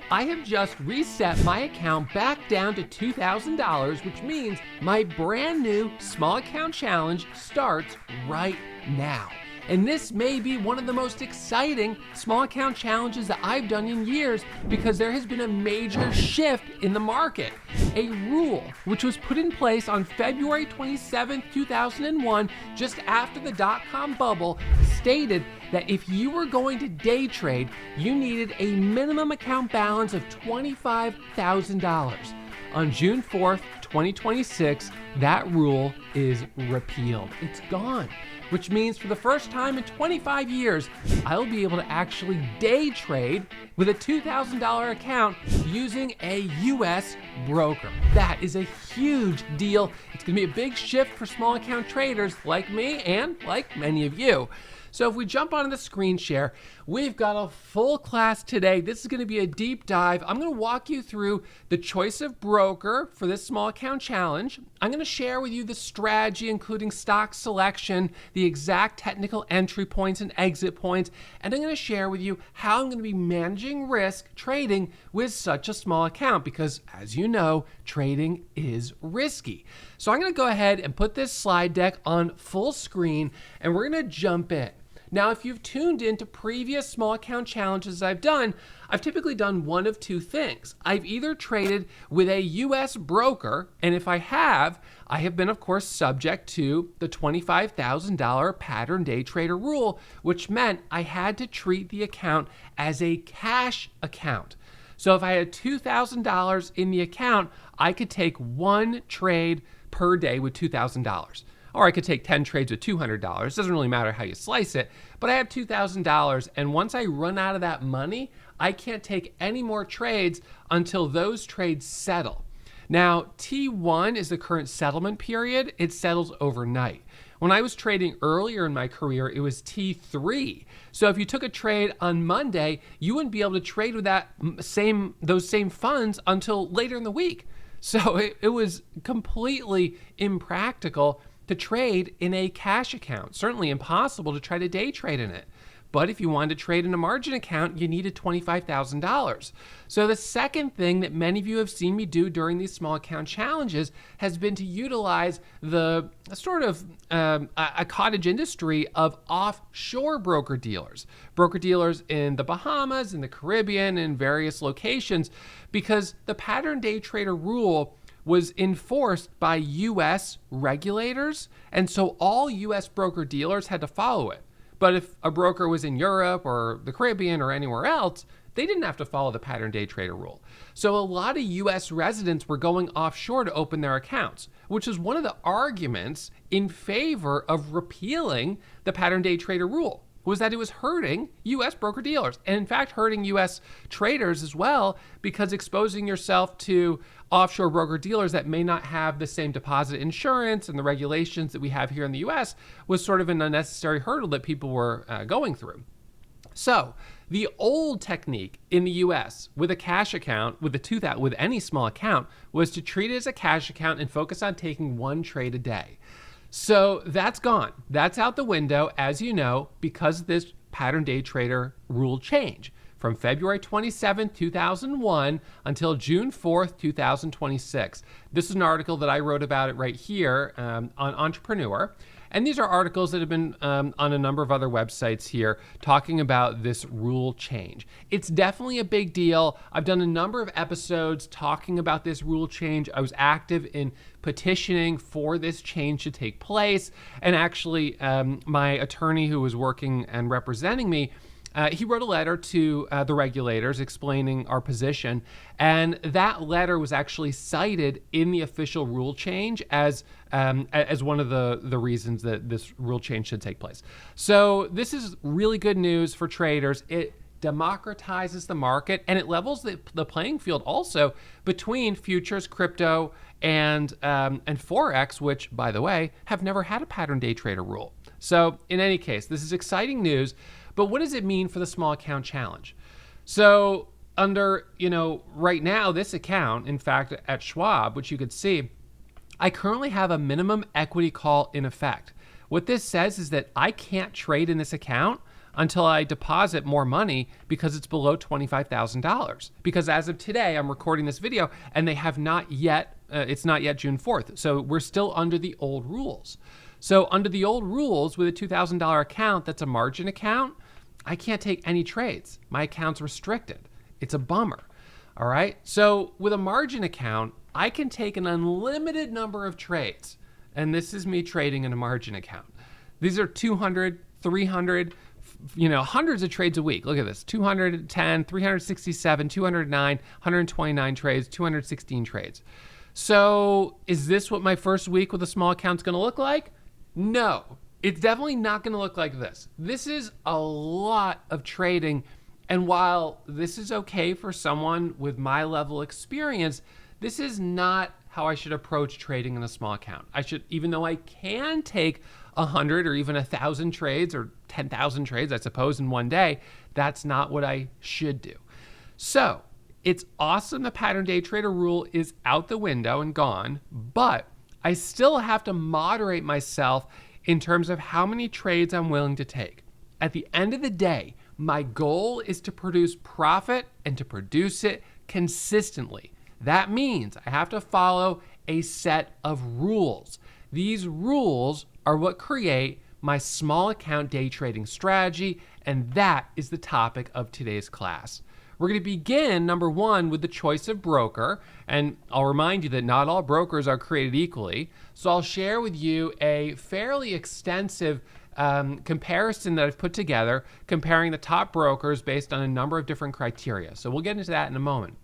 I have just reset my account back down to $2,000, which means my brand new small account challenge starts right now. And this may be one of the most exciting small account challenges that I've done in years because there has been a major shift in the market. A rule which was put in place on February 27, 2001, just after the dot-com bubble, stated that if you were going to day trade, you needed a minimum account balance of $25,000. On June 4th, 2026, that rule is repealed. It's gone, which means for the first time in 25 years, I'll be able to actually day trade with a $2,000 account using a US broker. That is a huge deal. It's gonna be a big shift for small account traders like me and like many of you. So if we jump onto the screen share, we've got a full class today. This is gonna be a deep dive. I'm gonna walk you through the choice of broker for this small account challenge. I'm gonna share with you the strategy, including stock selection, the exact technical entry points and exit points, and I'm gonna share with you how I'm gonna be managing risk trading with such a small account, because as you know, trading is risky. So I'm gonna go ahead and put this slide deck on full screen, and we're gonna jump in. Now, if you've tuned into previous small account challenges I've done, I've typically done one of two things. I've either traded with a US broker, and if I have been, of course, subject to the $25,000 pattern day trader rule, which meant I had to treat the account as a cash account. So if I had $2,000 in the account, I could take one trade per day with $2,000. Or I could take 10 trades with $200. Doesn't really matter how you slice it, but I have $2,000, and once I run out of that money, I can't take any more trades until those trades settle. Now, T1 is the current settlement period. It settles overnight. When I was trading earlier in my career, it was T3. So if you took a trade on Monday, you wouldn't be able to trade with those same funds until later in the week. So it was completely impractical to trade in a cash account. Certainly impossible to try to day trade in it. But if you wanted to trade in a margin account, you needed $25,000. So the second thing that many of you have seen me do during these small account challenges has been to utilize the sort of a cottage industry of offshore broker-dealers in the Bahamas, in the Caribbean, in various locations, because the pattern day trader rule was enforced by US regulators, and so all US broker-dealers had to follow it. But if a broker was in Europe or the Caribbean or anywhere else, they didn't have to follow the pattern day trader rule. So a lot of US residents were going offshore to open their accounts, which is one of the arguments in favor of repealing the pattern day trader rule, was that it was hurting US broker-dealers, and in fact hurting US traders as well, because exposing yourself to offshore broker-dealers that may not have the same deposit insurance and the regulations that we have here in the US was sort of an unnecessary hurdle that people were going through. So the old technique in the US with a cash account, with any small account, was to treat it as a cash account and focus on taking one trade a day. So that's gone. That's out the window, as you know, because of this pattern day trader rule change from February 27, 2001 until June 4th, 2026. This is an article that I wrote about it right here on Entrepreneur. And these are articles that have been on a number of other websites here talking about this rule change. It's definitely a big deal. I've done a number of episodes talking about this rule change. I was active in petitioning for this change to take place. And actually, my attorney who was working and representing me, he wrote a letter to the regulators explaining our position, and that letter was actually cited in the official rule change as one of the reasons that this rule change should take place. So this is really good news for traders. It democratizes the market, and it levels the playing field also between futures, crypto, and Forex, which, by the way, have never had a pattern day trader rule. So in any case, this is exciting news. But what does it mean for the small account challenge? So under, right now, this account, in fact, at Schwab, which you could see, I currently have a minimum equity call in effect. What this says is that I can't trade in this account until I deposit more money because it's below $25,000. Because as of today, I'm recording this video and they have not yet, it's not yet June 4th. So we're still under the old rules. So under the old rules with a $2,000 account, that's a margin account, I can't take any trades. My account's restricted. It's a bummer. All right. So with a margin account, I can take an unlimited number of trades. And this is me trading in a margin account. These are 200, 300, hundreds of trades a week. Look at this, 210, 367, 209, 129 trades, 216 trades. So is this what my first week with a small account is going to look like? No, it's definitely not going to look like this. This is a lot of trading. And while this is okay for someone with my level of experience, this is not how I should approach trading in a small account. I should, even though I can take 100 or even 1,000 trades or 10,000 trades, I suppose, in one day, that's not what I should do. So it's awesome the pattern day trader rule is out the window and gone, but I still have to moderate myself in terms of how many trades I'm willing to take. At the end of the day, my goal is to produce profit and to produce it consistently. That means I have to follow a set of rules. These rules are what create my small account day trading strategy, and that is the topic of today's class. We're going to begin, number one, with the choice of broker, and I'll remind you that not all brokers are created equally. So I'll share with you a fairly extensive comparison that I've put together, comparing the top brokers based on a number of different criteria. So we'll get into that in a moment.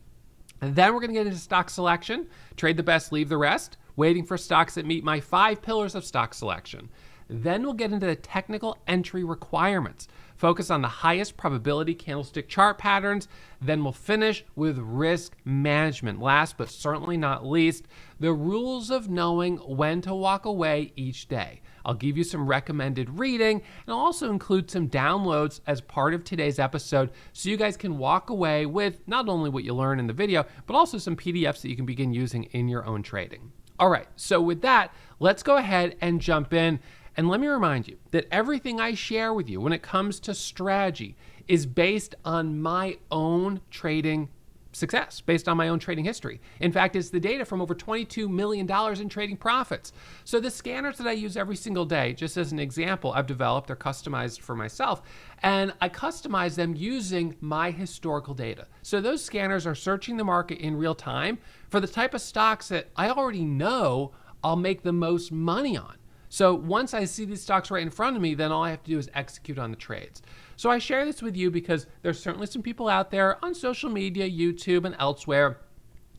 And then we're going to get into stock selection, trade the best, leave the rest, waiting for stocks that meet my 5 pillars of stock selection. Then we'll get into the technical entry requirements, focus on the highest probability candlestick chart patterns. Then we'll finish with risk management. Last but certainly not least, the rules of knowing when to walk away each day. I'll give you some recommended reading, and I'll also include some downloads as part of today's episode so you guys can walk away with not only what you learn in the video, but also some PDFs that you can begin using in your own trading. All right, so with that, let's go ahead and jump in. And let me remind you that everything I share with you when it comes to strategy is based on my own trading success, based on my own trading history. In fact, it's the data from over $22 million in trading profits. So the scanners that I use every single day, just as an example, I've developed, they're customized for myself, and I customize them using my historical data. So those scanners are searching the market in real time for the type of stocks that I already know I'll make the most money on. So once I see these stocks right in front of me, then all I have to do is execute on the trades. So I share this with you because there's certainly some people out there on social media, YouTube, and elsewhere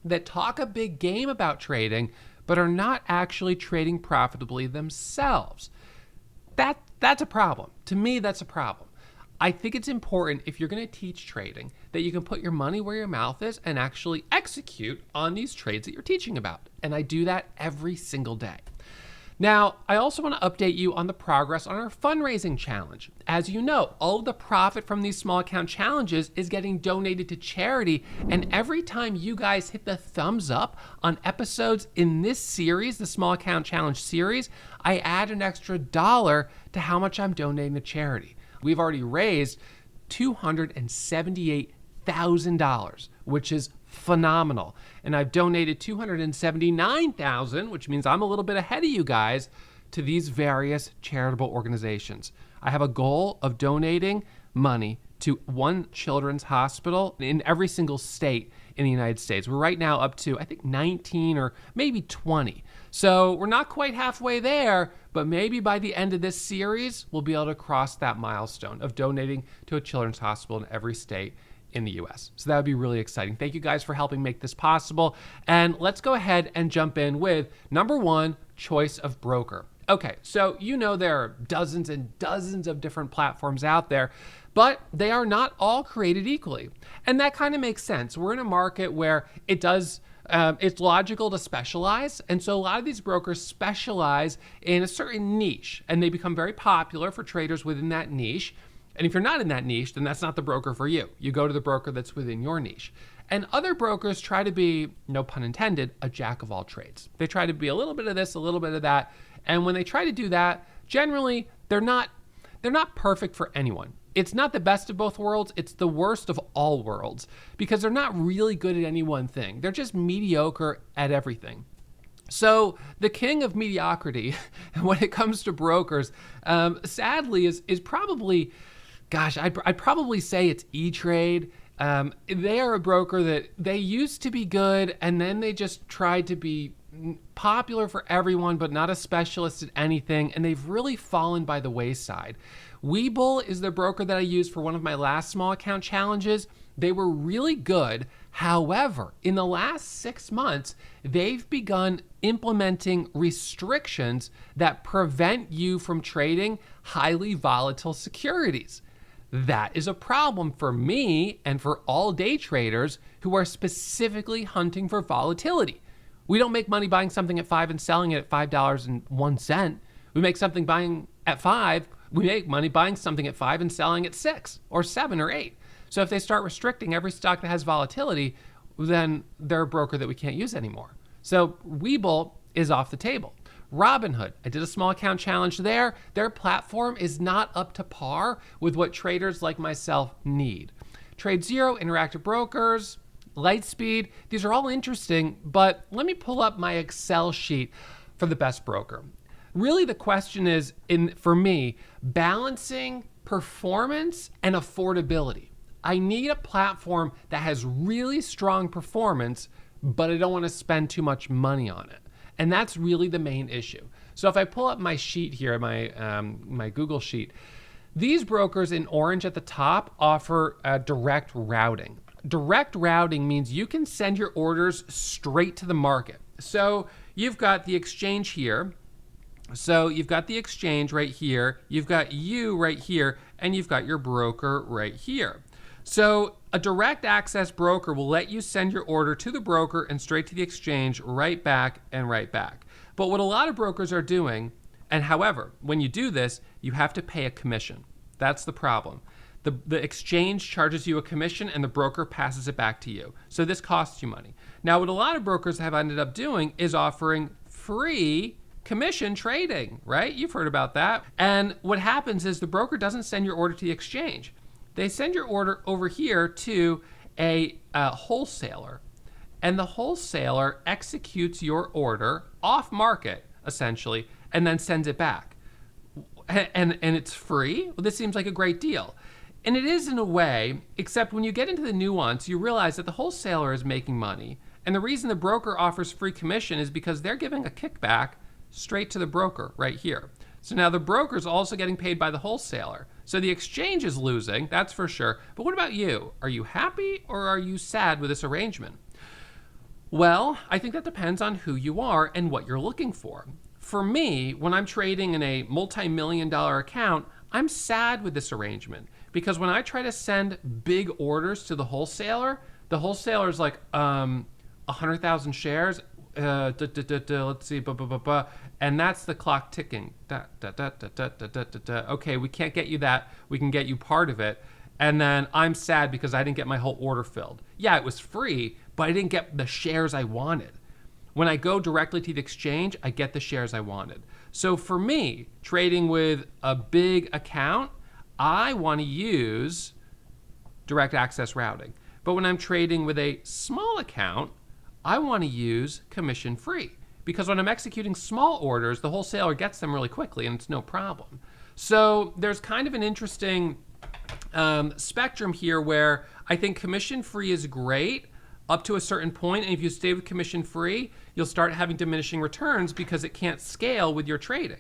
that talk a big game about trading, but are not actually trading profitably themselves. That's a problem. To me, that's a problem. I think it's important, if you're going to teach trading, that you can put your money where your mouth is and actually execute on these trades that you're teaching about. And I do that every single day. Now, I also want to update you on the progress on our fundraising challenge. As you know, all of the profit from these small account challenges is getting donated to charity. And every time you guys hit the thumbs up on episodes in this series, the small account challenge series, I add an extra $1 to how much I'm donating to charity. We've already raised $278,000, which is phenomenal. And I've donated $279,000, which means I'm a little bit ahead of you guys, to these various charitable organizations. I have a goal of donating money to one children's hospital in every single state in the United States. We're right now up to, I think, 19 or maybe 20. So we're not quite halfway there, but maybe by the end of this series, we'll be able to cross that milestone of donating to a children's hospital in every state in the US. So that would be really exciting. Thank you guys for helping make this possible. And let's go ahead and jump in with number one, choice of broker. Okay, so you know there are dozens and dozens of different platforms out there, but they are not all created equally. And that kind of makes sense. We're in a market where it's logical to specialize. And so a lot of these brokers specialize in a certain niche, and they become very popular for traders within that niche. And if you're not in that niche, then that's not the broker for you. You go to the broker that's within your niche. And other brokers try to be, no pun intended, a jack of all trades. They try to be a little bit of this, a little bit of that. And when they try to do that, generally, they're not perfect for anyone. it's not the best of both worlds, it's the worst of all worlds, because they're not really good at any one thing. They're just mediocre at everything. So the king of mediocrity when it comes to brokers, sadly, is probably, gosh, I'd probably say it's E-Trade. They are a broker that they used to be good, and then they just tried to be popular for everyone, but not a specialist at anything, and they've really fallen by the wayside. Webull is the broker that I used for one of my last small account challenges. They were really good. However, in the last 6 months, they've begun implementing restrictions that prevent you from trading highly volatile securities. That is a problem for me and for all day traders who are specifically hunting for volatility. We don't make money buying something at 5 and selling it at $5.01. We make something buying at 5. We make money buying something at 5 and selling at 6 or 7 or 8. So if they start restricting every stock that has volatility, then they're a broker that we can't use anymore. So Webull is off the table. Robinhood, I did a small account challenge there. Their platform is not up to par with what traders like myself need. TradeZero, Interactive Brokers, Lightspeed, these are all interesting, but let me pull up my Excel sheet for the best broker. Really the question is, for me, balancing performance and affordability. I need a platform that has really strong performance, but I don't want to spend too much money on it. And that's really the main issue. So if I pull up my sheet here, my Google sheet, these brokers in orange at the top offer direct routing. Direct routing means you can send your orders straight to the market. So you've got the exchange here. So you've got the exchange right here. You've got you right here, and you've got your broker right here. So a direct access broker will let you send your order to the broker and straight to the exchange, right back and right back. But what a lot of brokers are doing, and however, when you do this, you have to pay a commission. That's the problem. The exchange charges you a commission and the broker passes it back to you. So this costs you money. Now, what a lot of brokers have ended up doing is offering free commission trading, right? You've heard about that. And what happens is the broker doesn't send your order to the exchange. They send your order over here to a wholesaler, and the wholesaler executes your order off market, essentially, and then sends it back. And it's free? Well, this seems like a great deal. And it is in a way, except when you get into the nuance, you realize that the wholesaler is making money. And the reason the broker offers free commission is because they're giving a kickback straight to the broker right here. So now the broker is also getting paid by the wholesaler. So the exchange is losing, that's for sure. But what about you? Are you happy or are you sad with this arrangement? Well, I think that depends on who you are and what you're looking for. For me, when I'm trading in a multi-million-dollar account, I'm sad with this arrangement because when I try to send big orders to the wholesaler is like 100,000 shares. Let's see, and that's the clock ticking. Okay, we can't get you that. We can get you part of it. And then I'm sad because I didn't get my whole order filled. Yeah, it was free, but I didn't get the shares I wanted. When I go directly to the exchange, I get the shares I wanted. So for me, trading with a big account, I want to use direct access routing. But when I'm trading with a small account, I want to use commission free because when I'm executing small orders, the wholesaler gets them really quickly and it's no problem. So there's kind of an interesting spectrum here where I think commission free is great up to a certain point, and if you stay with commission free, you'll start having diminishing returns because it can't scale with your trading.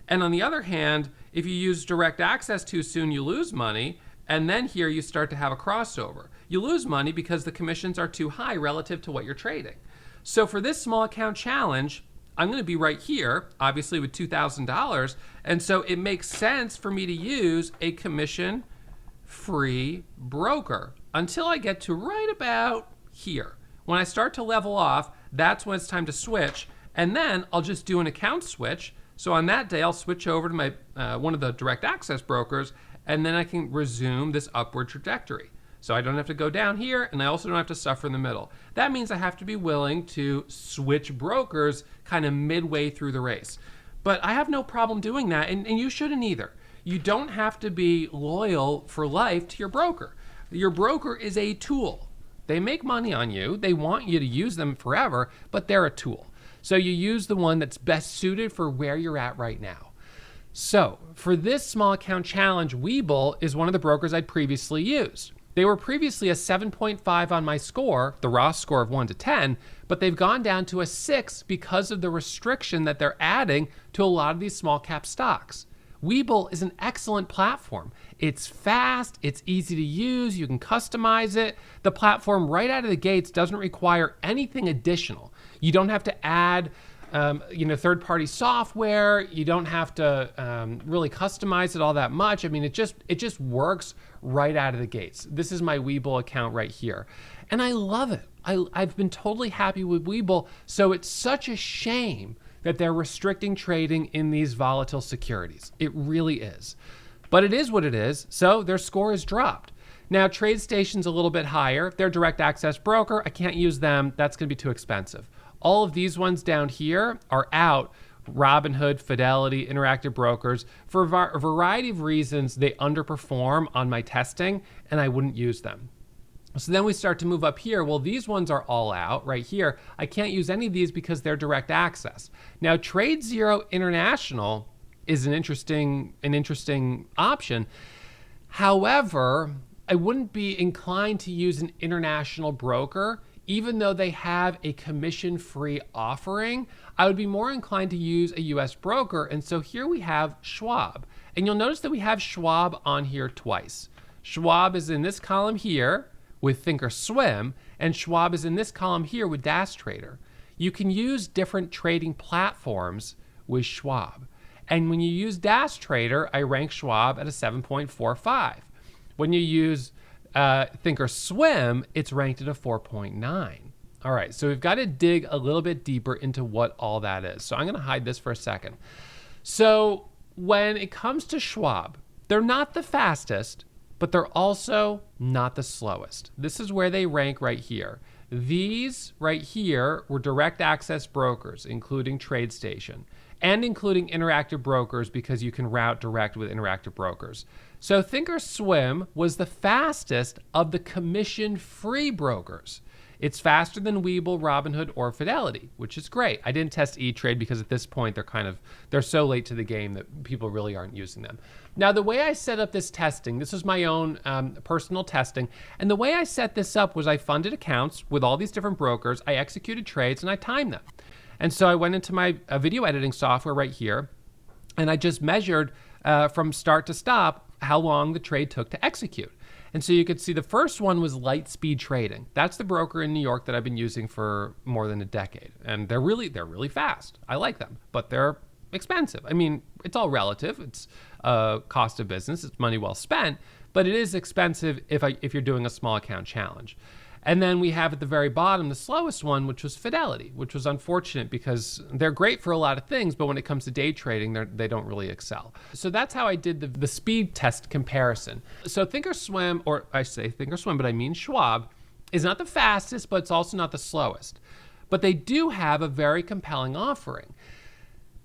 And on the other hand, if you use direct access too soon, you lose money. And then here you start to have a crossover. You lose money because the commissions are too high relative to what you're trading. So for this small account challenge, I'm going to be right here, obviously with $2,000. And so it makes sense for me to use a commission-free broker until I get to right about here. When I start to level off, that's when it's time to switch. And then I'll just do an account switch. So on that day, I'll switch over to my one of the direct access brokers, and then I can resume this upward trajectory. So I don't have to go down here, and I also don't have to suffer in the middle. That means I have to be willing to switch brokers kind of midway through the race. But I have no problem doing that, and you shouldn't either. you don't have to be loyal for life to your broker. Your broker is a tool. They make money on you. They want you to use them forever, but they're a tool. So you use the one that's best suited for where you're at right now. So for this small account challenge, Webull is one of the brokers I'd previously used. They were previously a 7.5 on my score, the raw score of 1 to 10, but they've gone down to a 6 because of the restriction that they're adding to a lot of these small cap stocks. Webull is an excellent platform. It's fast, it's easy to use, you can customize it. The platform right out of the gates doesn't require anything additional. You don't have to add third-party software. You don't have to really customize it all that much. I mean, it just works right out of the gates. This is my Webull account right here. And I love it. I've been totally happy with Webull. So it's such a shame that they're restricting trading in these volatile securities. It really is. But it is what it is. So their score is dropped. Now, TradeStation's a little bit higher. They're direct access broker. I can't use them. That's going to be too expensive. All of these ones down here are out. Robinhood, Fidelity, Interactive Brokers. For a variety of reasons, they underperform on my testing, and I wouldn't use them. So then we start to move up here. Well, these ones are all out right here. I can't use any of these because they're direct access. Now, TradeZero International is an interesting option. However, I wouldn't be inclined to use an international broker. Even though they have a commission-free offering, I would be more inclined to use a US broker. And so here we have Schwab. And you'll notice that we have Schwab on here twice. Schwab is in this column here with ThinkorSwim, and Schwab is in this column here with DashTrader. You can use different trading platforms with Schwab. And when you use DashTrader, I rank Schwab at a 7.45. When you use ThinkorSwim, it's ranked at a 4.9. All right, so we've got to dig a little bit deeper into what all that is. So I'm going to hide this for a second. So when it comes to Schwab, they're not the fastest, but they're also not the slowest. This is where they rank right here. These right here were direct access brokers, including TradeStation, and including Interactive Brokers because you can route direct with Interactive Brokers. So ThinkorSwim was the fastest of the commission-free brokers. It's faster than Webull, Robinhood, or Fidelity, which is great. I didn't test E-Trade because at this point they're so late to the game that people really aren't using them. Now, the way I set up this testing, this is my own personal testing, and the way I set this up was I funded accounts with all these different brokers, I executed trades, and I timed them. And so I went into my video editing software right here, and I just measured from start to stop how long the trade took to execute. And so you could see the first one was Lightspeed Trading. That's the broker in New York that I've been using for more than a decade. And they're really fast. I like them, but they're expensive. I mean, it's all relative. It's cost of business. It's money well spent, but it is expensive if you're doing a small account challenge. And then we have at the very bottom, the slowest one, which was Fidelity, which was unfortunate because they're great for a lot of things, but when it comes to day trading, they don't really excel. So that's how I did the speed test comparison. So ThinkorSwim, or I say ThinkorSwim, but I mean Schwab, is not the fastest, but it's also not the slowest. But they do have a very compelling offering.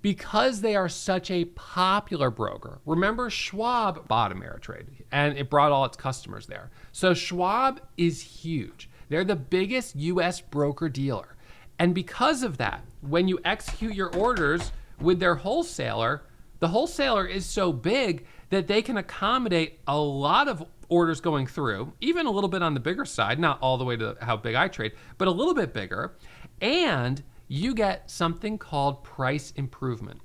Because they are such a popular broker. Remember, Schwab bought Ameritrade, and it brought all its customers there. So Schwab is huge. They're the biggest US broker dealer. And because of that, when you execute your orders with their wholesaler, the wholesaler is so big that they can accommodate a lot of orders going through, even a little bit on the bigger side, not all the way to how big I trade, but a little bit bigger. And you get something called price improvement.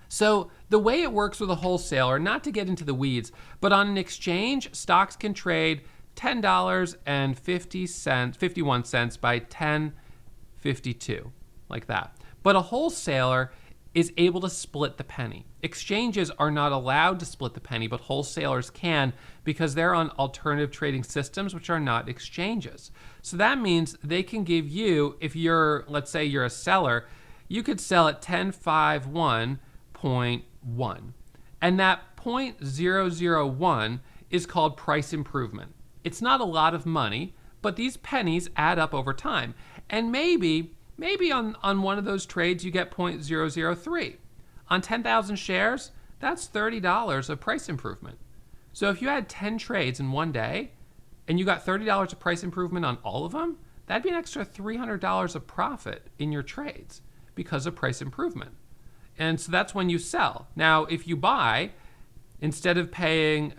So the way it works with a wholesaler, not to get into the weeds, but on an exchange, stocks can trade $10.51 by $10.52, like that. But a wholesaler is able to split the penny. Exchanges are not allowed to split the penny, but wholesalers can because they're on alternative trading systems, which are not exchanges. So that means they can give you, if you're, let's say you're a seller, you could sell at 1051.1. And that 0.001 is called price improvement. It's not a lot of money, but these pennies add up over time. And maybe on one of those trades you get 0.003. On 10,000 shares, that's $30 of price improvement. So if you had 10 trades in one day and you got $30 of price improvement on all of them, that'd be an extra $300 of profit in your trades because of price improvement. And so that's when you sell. Now, if you buy, instead of paying,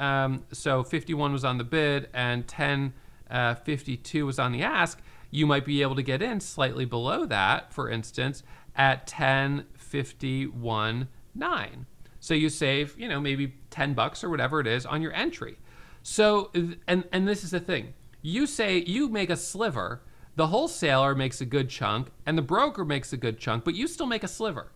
so 51 was on the bid and 1052 was on the ask, you might be able to get in slightly below that, for instance, at 1051.9. So you save, maybe $10 or whatever it is on your entry. So, and this is the thing. You say you make a sliver, the wholesaler makes a good chunk, and the broker makes a good chunk, but you still make a sliver.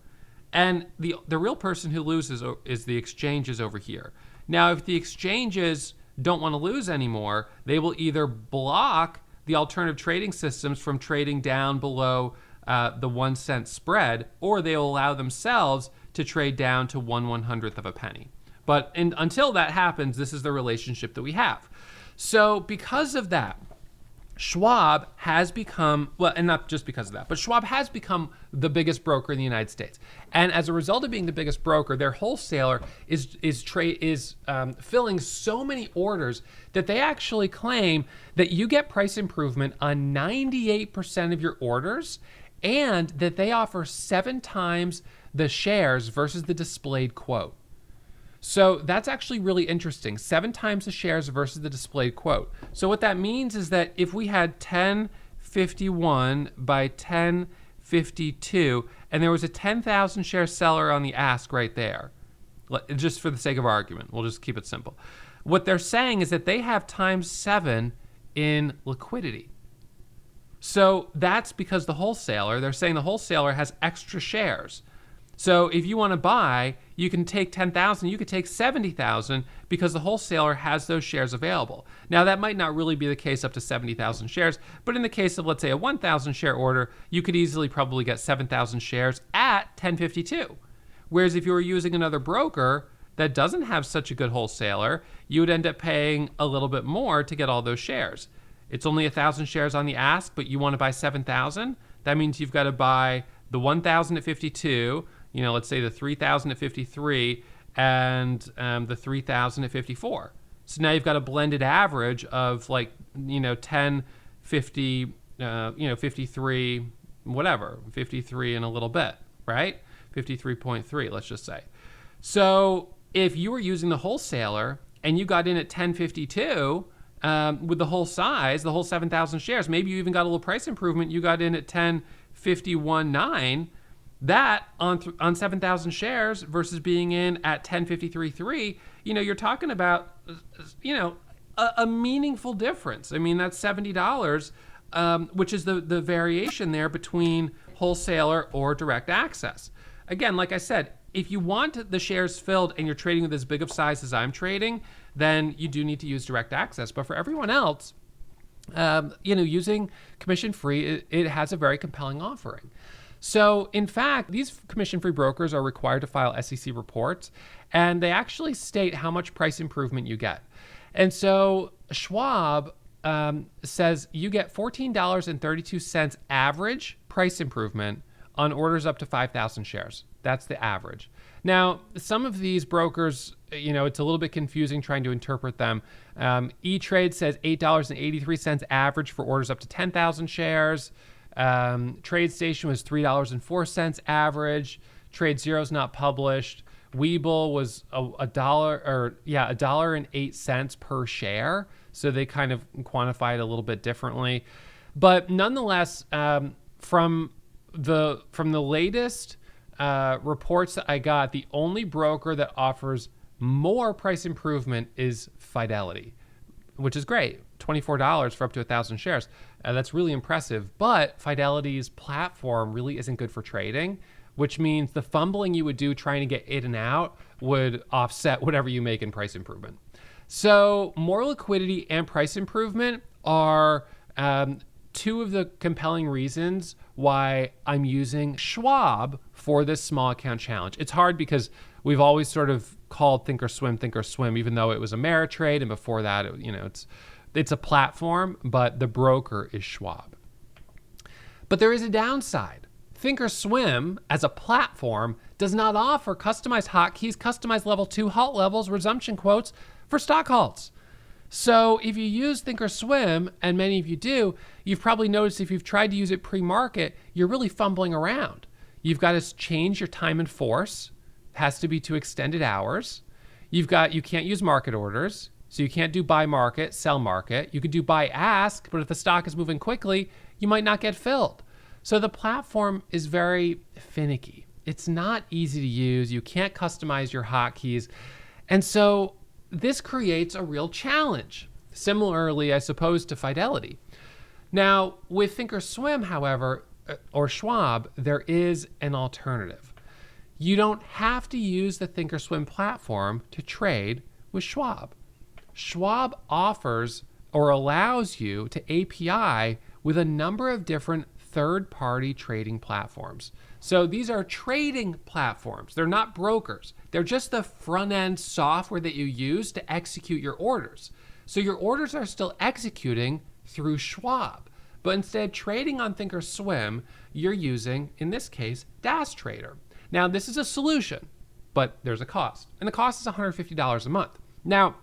And the real person who loses is the exchanges over here. Now, if the exchanges don't want to lose anymore, they will either block the alternative trading systems from trading down below the 1 cent spread, or they will allow themselves to trade down to 1/100th of a penny. But until that happens, this is the relationship that we have. So because of that, Schwab has become, well, and not just because of that, but Schwab has become the biggest broker in the United States. And as a result of being the biggest broker, their wholesaler is filling so many orders that they actually claim that you get price improvement on 98% of your orders, and that they offer 7 times the shares versus the displayed quote. So that's actually really interesting. 7 times the shares versus the displayed quote. So what that means is that if we had 1051 by 1052, and there was a 10,000 share seller on the ask right there, just for the sake of argument, we'll just keep it simple. What they're saying is that they have times 7 in liquidity. So that's because they're saying the wholesaler has extra shares. So if you want to buy, you can take 10,000, you could take 70,000 because the wholesaler has those shares available. Now that might not really be the case up to 70,000 shares, but in the case of, let's say, a 1,000 share order, you could easily probably get 7,000 shares at 1052. Whereas if you were using another broker that doesn't have such a good wholesaler, you would end up paying a little bit more to get all those shares. It's only 1,000 shares on the ask, but you want to buy 7,000. That means you've got to buy the 1,000 at 52, let's say the 3,000 at 53, and the 3,000 at 54. So now you've got a blended average of 10, 50, 53, whatever, 53 and a little bit, right? 53.3, let's just say. So if you were using the wholesaler and you got in at 1052 with the whole size, the whole 7,000 shares, maybe you even got a little price improvement, you got in at 1051.9, that on 7,000 shares versus being in at 1053.3, you're talking about, a meaningful difference. I mean, that's $70, which is the variation there between wholesaler or direct access. Again, like I said, if you want the shares filled and you're trading with as big of size as I'm trading, then you do need to use direct access. But for everyone else, using commission-free, it has a very compelling offering. So in fact, these commission-free brokers are required to file SEC reports, and they actually state how much price improvement you get. And so Schwab says you get $14.32 average price improvement on orders up to 5,000 shares. That's the average. Now, some of these brokers, it's a little bit confusing trying to interpret them. E-Trade says $8.83 average for orders up to 10,000 shares. TradeStation was $3.04 average. TradeZero is not published. Webull was $1.08 per share. So they kind of quantify it a little bit differently. But nonetheless, from the latest reports that I got, the only broker that offers more price improvement is Fidelity, which is great. $24 for up to 1,000 shares. That's really impressive. But Fidelity's platform really isn't good for trading, which means the fumbling you would do trying to get in and out would offset whatever you make in price improvement. So more liquidity and price improvement are two of the compelling reasons why I'm using Schwab for this small account challenge. It's hard because we've always sort of called ThinkorSwim, even though it was Ameritrade, and before that, it's a platform, but the broker is Schwab. But there is a downside. ThinkorSwim, as a platform, does not offer customized hotkeys, customized level 2 halt levels, resumption quotes for stock halts. So if you use ThinkorSwim, and many of you do, you've probably noticed if you've tried to use it pre-market, you're really fumbling around. You've got to change your time in force. It has to be to extended hours. You can't use market orders. So you can't do buy market, sell market. You could do buy ask, but if the stock is moving quickly, you might not get filled. So the platform is very finicky. It's not easy to use. You can't customize your hotkeys. And so this creates a real challenge. Similarly, I suppose, to Fidelity. Now, with ThinkorSwim, however, or Schwab, there is an alternative. You don't have to use the ThinkorSwim platform to trade with Schwab. Schwab offers or allows you to API with a number of different third-party trading platforms. So these are trading platforms. They're not brokers. They're just the front-end software that you use to execute your orders. So your orders are still executing through Schwab. But instead of trading on ThinkorSwim, you're using, in this case, DAS Trader. Now, this is a solution, but there's a cost. And the cost is $150 a month. Now,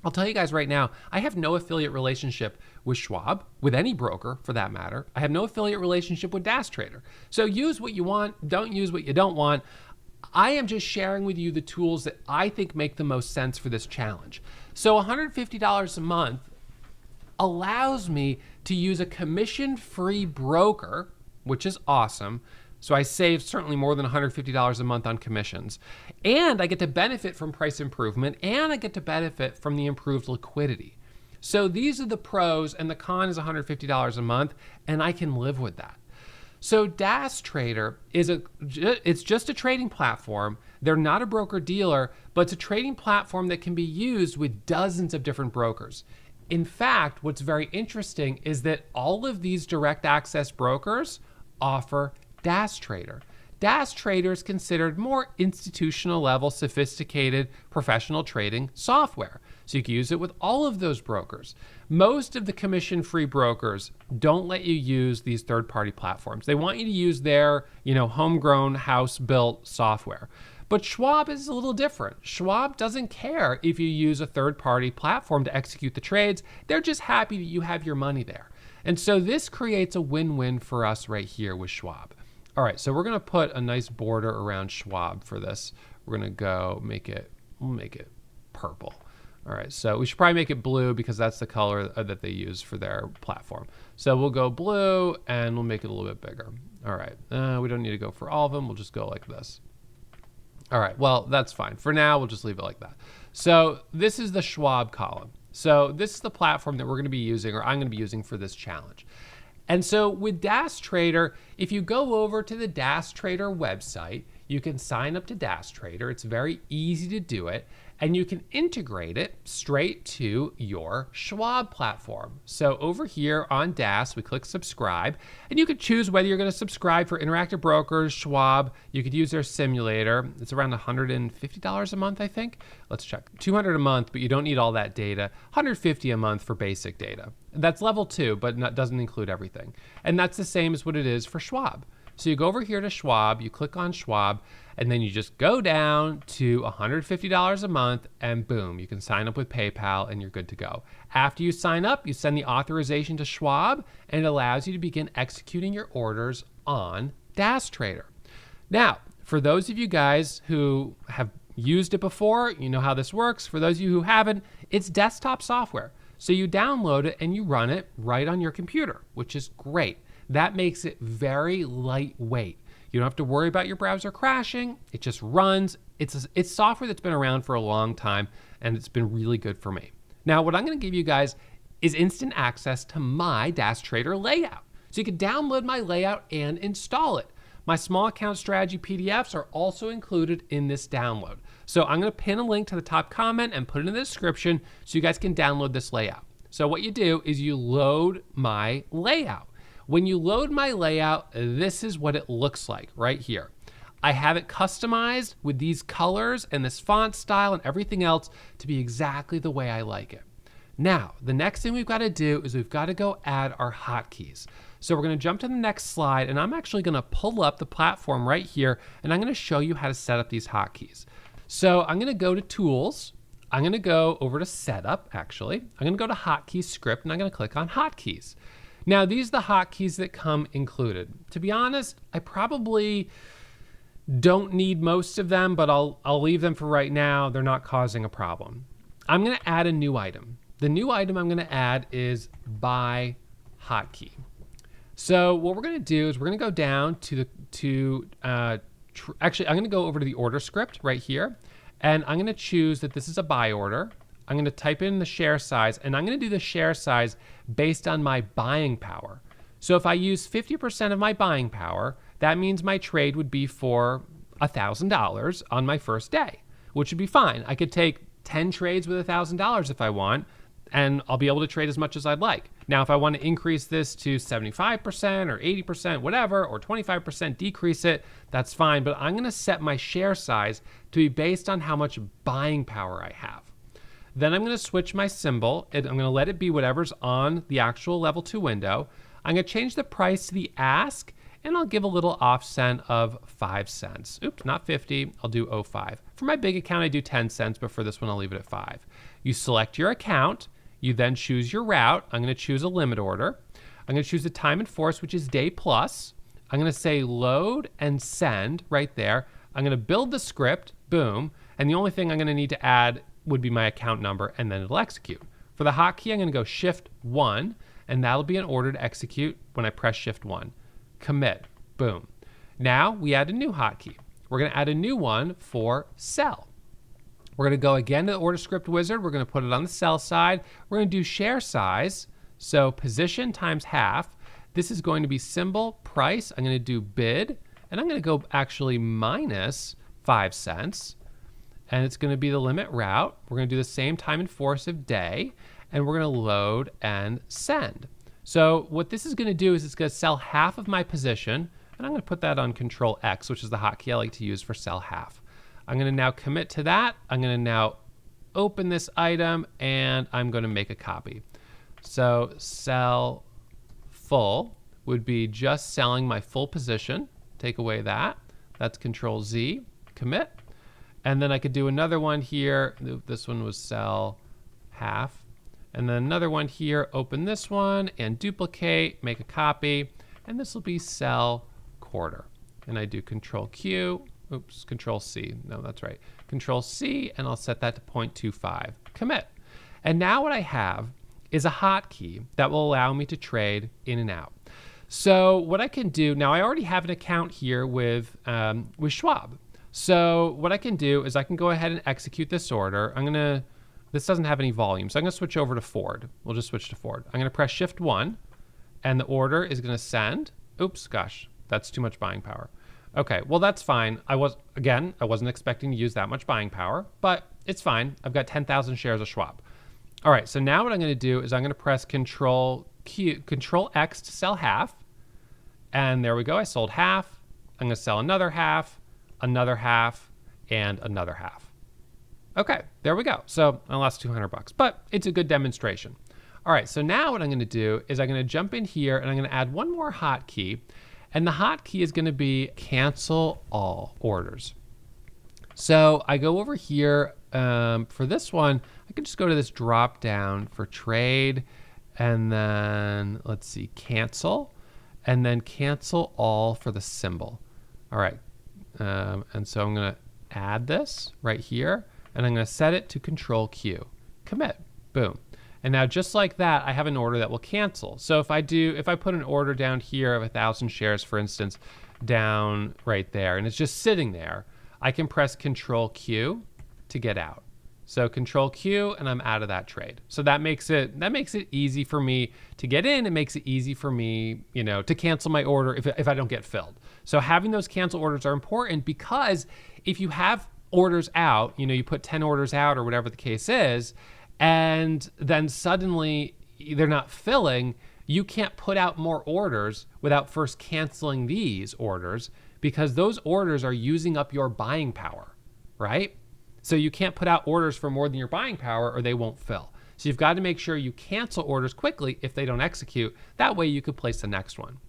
I'll tell you guys right now, I have no affiliate relationship with Schwab, with any broker for that matter. I have no affiliate relationship with DAS Trader. So use what you want, don't use what you don't want. I am just sharing with you the tools that I think make the most sense for this challenge. So $150 a month allows me to use a commission-free broker, which is awesome. So I save certainly more than $150 a month on commissions. And I get to benefit from price improvement, and I get to benefit from the improved liquidity. So these are the pros, and the con is $150 a month, and I can live with that. So DAS Trader it's just a trading platform. They're not a broker dealer, but it's a trading platform that can be used with dozens of different brokers. In fact, what's very interesting is that all of these direct access brokers offer DAS Trader. DAS Trader is considered more institutional level, sophisticated, professional trading software. So you can use it with all of those brokers. Most of the commission-free brokers don't let you use these third-party platforms. They want you to use their, homegrown, house-built software. But Schwab is a little different. Schwab doesn't care if you use a third-party platform to execute the trades. They're just happy that you have your money there. And so this creates a win-win for us right here with Schwab. All right, so we're going to put a nice border around Schwab for this. We're going to we'll make it purple. All right, so we should probably make it blue because that's the color that they use for their platform. So we'll go blue and we'll make it a little bit bigger. All right, we don't need to go for all of them. We'll just go like this. All right, well, that's fine. For now, we'll just leave it like that. So this is the Schwab column. So this is the platform that we're going to be using, or I'm going to be using for this challenge. And so with DAS Trader, if you go over to the DAS Trader website, you can sign up to DAS Trader. It's very easy to do it, and you can integrate it straight to your Schwab platform. So over here on DAS, we click subscribe, and you could choose whether you're going to subscribe for Interactive Brokers, Schwab. You could use their simulator. It's around $150 a month, I think. Let's check. $200 a month, but you don't need all that data. $150 a month for basic data. That's level 2, but doesn't include everything. And that's the same as what it is for Schwab. So you go over here to Schwab, you click on Schwab, and then you just go down to $150 a month, and boom, you can sign up with PayPal and you're good to go. After you sign up, you send the authorization to Schwab, and it allows you to begin executing your orders on DAS Trader. Now, for those of you guys who have used it before, you know how this works. For those of you who haven't, it's desktop software. So you download it and you run it right on your computer, which is great. That makes it very lightweight. You don't have to worry about your browser crashing. It just runs. It's software that's been around for a long time, and it's been really good for me. Now, what I'm going to give you guys is instant access to my DAS Trader layout. So you can download my layout and install it. My small account strategy PDFs are also included in this download. So I'm going to pin a link to the top comment and put it in the description so you guys can download this layout. So what you do is you load my layout. When you load my layout, this is what it looks like right here. I have it customized with these colors and this font style and everything else to be exactly the way I like it. Now, the next thing we've got to do is we've got to go add our hotkeys. So we're going to jump to the next slide, and I'm actually going to pull up the platform right here, and I'm going to show you how to set up these hotkeys. So I'm going to go to Tools. I'm going to go over to Setup, actually. I'm going to go to Hotkey Script, and I'm going to click on Hotkeys. Now, these are the hotkeys that come included. To be honest, I probably don't need most of them, but I'll leave them for right now. They're not causing a problem. I'm going to add a new item. The new item I'm going to add is Buy Hotkey. So what we're going to do is we're going to go down actually, I'm going to go over to the order script right here, and I'm going to choose that this is a buy order. I'm going to type in the share size, and I'm going to do the share size based on my buying power. So if I use 50% of my buying power, that means my trade would be for $1,000 on my first day, which would be fine. I could take 10 trades with $1,000 if I want, and I'll be able to trade as much as I'd like. Now, if I want to increase this to 75% or 80%, whatever, or 25%, decrease it, that's fine. But I'm going to set my share size to be based on how much buying power I have. Then I'm going to switch my symbol. I'm going to let it be whatever's on the actual level 2 window. I'm going to change the price to the ask, and I'll give a little offset of 5 cents. Oops, not 50. I'll do 0.5. For my big account, I do 10 cents, but for this one, I'll leave it at 5. You select your account. You then choose your route. I'm going to choose a limit order. I'm going to choose the time in force, which is day plus. I'm going to say load and send right there. I'm going to build the script, boom. And the only thing I'm going to need to add would be my account number, and then it'll execute. For the hotkey, I'm going to go Shift 1, and that'll be an order to execute when I press Shift 1. Commit, boom. Now we add a new hotkey. We're going to add a new one for sell. We're going to go again to the order script wizard. We're going to put it on the sell side. We're going to do share size. So position times half. This is going to be symbol, price. I'm going to do bid, and I'm going to go actually minus 5 cents. And it's going to be the limit route. We're going to do the same time in force of day, and we're going to load and send. So what this is going to do is it's going to sell half of my position, and I'm going to put that on Control X, which is the hotkey I like to use for sell half. I'm going to now commit to that. I'm going to now open this item, and I'm going to make a copy. So sell full would be just selling my full position. Take away that. That's Control Z, commit. And then I could do another one here. This one was sell half. And then another one here, open this one and duplicate, make a copy. And this will be sell quarter. And I do Control Q. Oops, Control C. No, that's right. Control C, and I'll set that to 0.25. Commit. And now what I have is a hotkey that will allow me to trade in and out. So what I can do, now I already have an account here with Schwab. So what I can do is I can go ahead and execute this order. This doesn't have any volume, so I'm gonna switch over to Ford. We'll just switch to Ford. I'm gonna press Shift 1, and the order is gonna send. Oops, gosh, that's too much buying power. Okay, well that's fine. I wasn't expecting to use that much buying power, but it's fine. I've got 10,000 shares of Schwab. All right, so now what I'm gonna do is I'm gonna press Control X to sell half, and there we go, I sold half. I'm gonna sell another half, and another half. Okay, there we go. So I lost 200 bucks, but it's a good demonstration. All right, so now what I'm gonna do is I'm gonna jump in here and I'm gonna add one more hotkey, and the hotkey is gonna be cancel all orders. So I go over here for this one, I can just go to this drop down for trade, and then let's see, cancel, and then cancel all for the symbol. All right, and so I'm gonna add this right here, and I'm gonna set it to Control Q, commit, boom. And now just like that, I have an order that will cancel. So if I put an order down here of 1,000 shares, for instance, down right there, and it's just sitting there, I can press Control Q to get out. So Control Q, and I'm out of that trade. So that makes it easy for me to get in. It makes it easy for me, to cancel my order if I don't get filled. So having those cancel orders are important, because if you have orders out, you put 10 orders out or whatever the case is, and then suddenly they're not filling, you can't put out more orders without first canceling these orders, because those orders are using up your buying power, right? So you can't put out orders for more than your buying power or they won't fill. So you've got to make sure you cancel orders quickly if they don't execute. That way you could place the next one.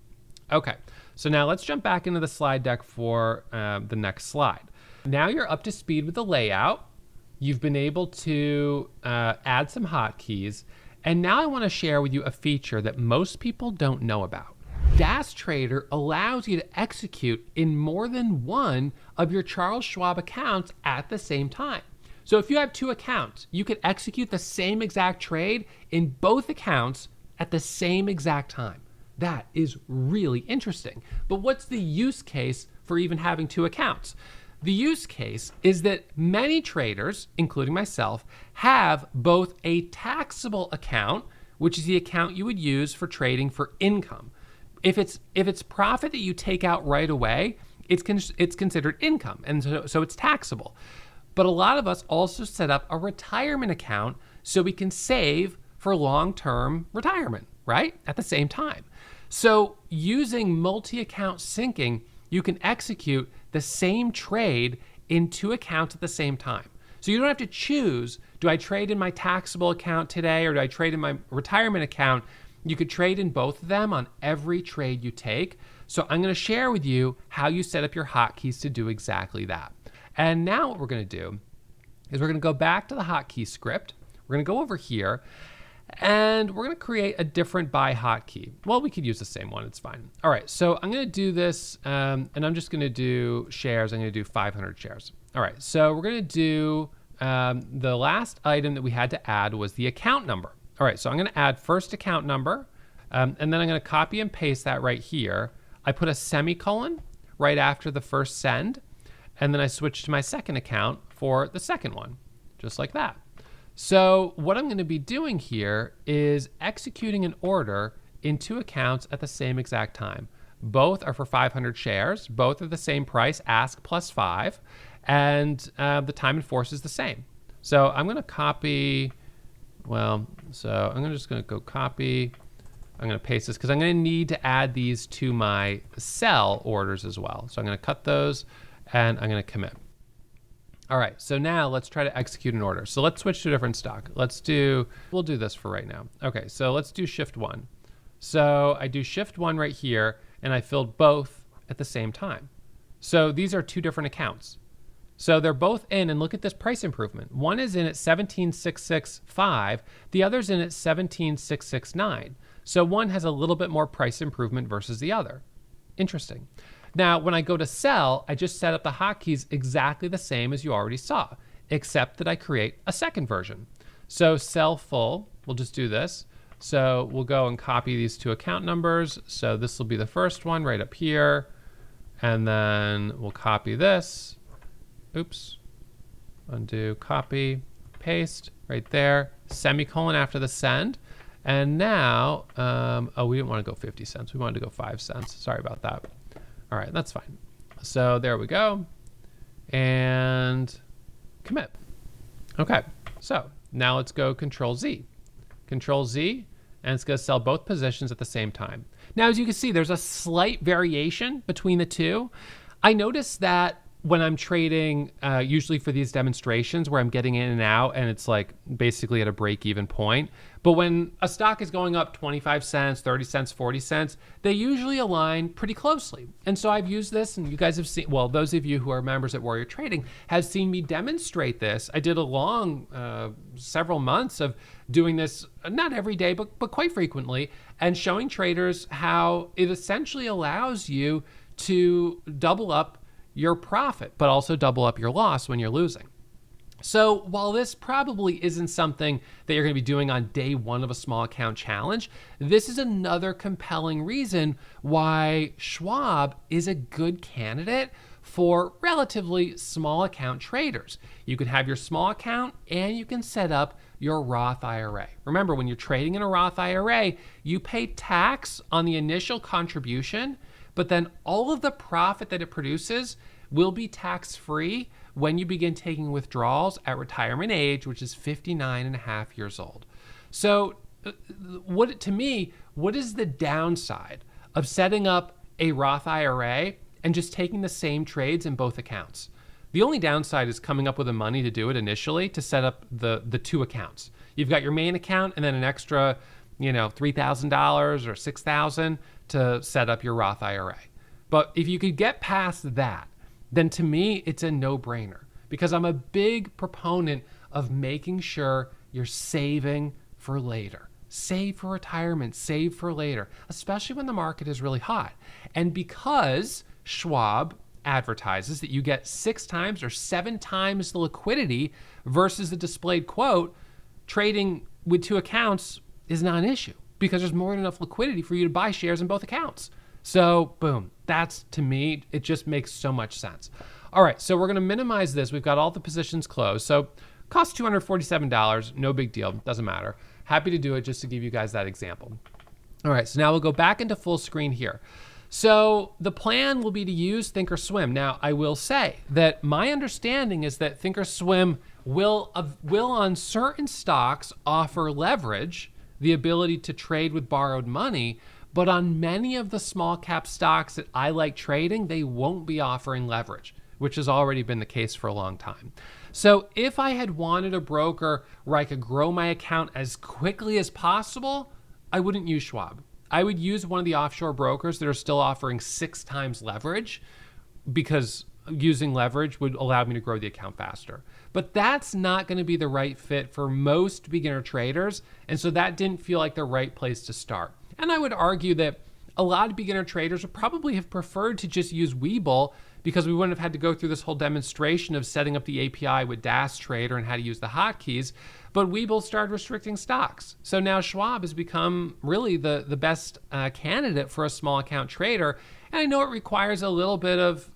Okay, so now let's jump back into the slide deck for the next slide. Now you're up to speed with the layout. You've been able to add some hotkeys. And now I want to share with you a feature that most people don't know about. DAS Trader allows you to execute in more than one of your Charles Schwab accounts at the same time. So if you have 2 accounts, you can execute the same exact trade in both accounts at the same exact time. That is really interesting. But what's the use case for even having 2 accounts? The use case is that many traders, including myself, have both a taxable account, which is the account you would use for trading for income. If it's profit that you take out right away, it's considered income, and so it's taxable. But a lot of us also set up a retirement account so we can save for long-term retirement, right? At the same time. So using multi-account syncing, you can execute the same trade in 2 accounts at the same time. So you don't have to choose, do I trade in my taxable account today or do I trade in my retirement account? You could trade in both of them on every trade you take. So I'm going to share with you how you set up your hotkeys to do exactly that. And now what we're going to do is we're going to go back to the hotkey script. We're going to go over here and we're going to create a different buy hotkey. Well, we could use the same one. It's fine. All right. So I'm going to do this and I'm just going to do shares. I'm going to do 500 shares. All right. So we're going to do the last item that we had to add was the account number. All right. So I'm going to add first account number and then I'm going to copy and paste that right here. I put a semicolon right after the first send. And then I switch to my second account for the second one, just like that. So what I'm going to be doing here is executing an order in 2 accounts at the same exact time. Both are for 500 shares. Both are the same price, ask plus 5, and the time in force is the same. So I'm going to copy, I'm just going to go copy. I'm going to paste this because I'm going to need to add these to my sell orders as well. So I'm going to cut those and I'm going to commit. All right, so now let's try to execute an order. So let's switch to a different stock. We'll do this for right now. Okay, so let's do shift 1. So I do shift 1 right here, and I filled both at the same time. So these are 2 different accounts. So they're both in, and look at this price improvement. One is in at 17,665, the other's in at 17,669. So one has a little bit more price improvement versus the other. Interesting. Now, when I go to sell, I just set up the hotkeys exactly the same as you already saw, except that I create a second version. So sell full, we'll just do this. So we'll go and copy these 2 account numbers. So this will be the first one right up here. And then we'll copy this. Oops. Undo, copy, paste right there. Semicolon after the send. And now, we didn't want to go 50 cents. We wanted to go 5 cents. Sorry about that. All right, that's fine. So there we go. And commit. Okay, so now let's go Control Z. Control Z, and it's going to sell both positions at the same time. Now, as you can see, there's a slight variation between the 2. I noticed that when I'm trading, usually for these demonstrations where I'm getting in and out and it's like basically at a break-even point. But when a stock is going up 25 cents, 30 cents, 40 cents, they usually align pretty closely. And so I've used this, and you guys have seen, well, those of you who are members at Warrior Trading have seen me demonstrate this. I did a long, several months of doing this, not every day, but quite frequently, and showing traders how it essentially allows you to double up your profit, but also double up your loss when you're losing. So while this probably isn't something that you're going to be doing on day 1 of a small account challenge, this is another compelling reason why Schwab is a good candidate for relatively small account traders. You can have your small account and you can set up your Roth IRA. Remember, when you're trading in a Roth IRA, you pay tax on the initial contribution, but then all of the profit that it produces will be tax-free when you begin taking withdrawals at retirement age, which is 59 and a half years old. So what is the downside of setting up a Roth IRA and just taking the same trades in both accounts? The only downside is coming up with the money to do it initially to set up the 2 accounts. You've got your main account and then an extra, $3,000 or $6,000 to set up your Roth IRA. But if you could get past that, then to me, it's a no-brainer because I'm a big proponent of making sure you're saving for later. Save for retirement, save for later, especially when the market is really hot. And because Schwab advertises that you get 6 times or 7 times the liquidity versus the displayed quote, trading with 2 accounts is not an issue because there's more than enough liquidity for you to buy shares in both accounts. So boom, that's, to me, it just makes so much sense. All right, so we're going to minimize this. We've got all the positions closed. So cost $247, no big deal, doesn't matter. Happy to do it just to give you guys that example. All right, so now we'll go back into full screen here. So the plan will be to use ThinkorSwim. Now, I will say that my understanding is that ThinkorSwim will on certain stocks offer leverage, the ability to trade with borrowed money, but on many of the small cap stocks that I like trading, they won't be offering leverage, which has already been the case for a long time. So if I had wanted a broker where I could grow my account as quickly as possible, I wouldn't use Schwab. I would use one of the offshore brokers that are still offering 6 times leverage because using leverage would allow me to grow the account faster. But that's not going to be the right fit for most beginner traders. And so that didn't feel like the right place to start. And I would argue that a lot of beginner traders would probably have preferred to just use Webull because we wouldn't have had to go through this whole demonstration of setting up the API with DAS Trader and how to use the hotkeys. But Webull started restricting stocks. So now Schwab has become really the best candidate for a small account trader. And I know it requires a little bit of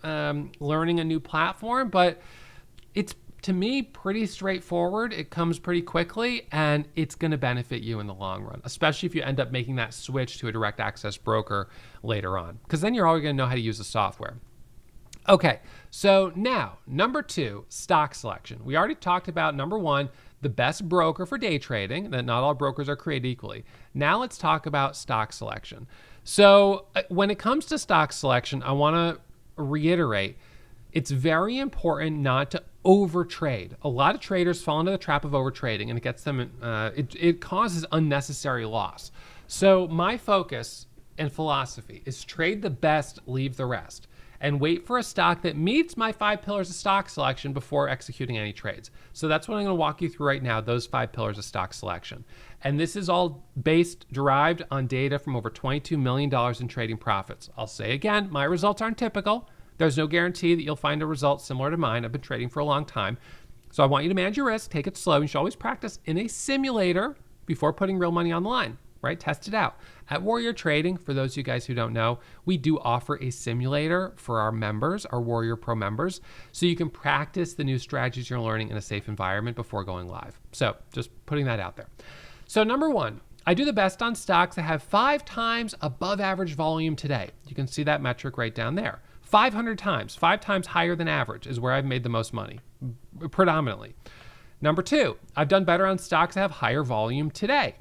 learning a new platform, but it's, to me, pretty straightforward. It comes pretty quickly, and it's going to benefit you in the long run, especially if you end up making that switch to a direct access broker later on, because then you're already going to know how to use the software. Okay, so now, number 2, stock selection. We already talked about number 1, the best broker for day trading, that not all brokers are created equally. Now let's talk about stock selection. So when it comes to stock selection, I want to reiterate, it's very important not to overtrade. A lot of traders fall into the trap of overtrading, and it gets them, it causes unnecessary loss. So my focus and philosophy is trade the best, leave the rest, and wait for a stock that meets my 5 pillars of stock selection before executing any trades. So that's what I'm going to walk you through right now, those 5 pillars of stock selection. And this is all derived on data from over $22 million in trading profits. I'll say again, my results aren't typical. There's no guarantee that you'll find a result similar to mine. I've been trading for a long time. So I want you to manage your risk, take it slow. You should always practice in a simulator before putting real money on the line, right? Test it out. At Warrior Trading, for those of you guys who don't know, we do offer a simulator for our members, our Warrior Pro members, so you can practice the new strategies you're learning in a safe environment before going live. So just putting that out there. So number 1, I do the best on stocks that have 5 times above average volume today. You can see that metric right down there. 500 times, 5 times higher than average is where I've made the most money, predominantly. Number 2, I've done better on stocks that have higher volume today.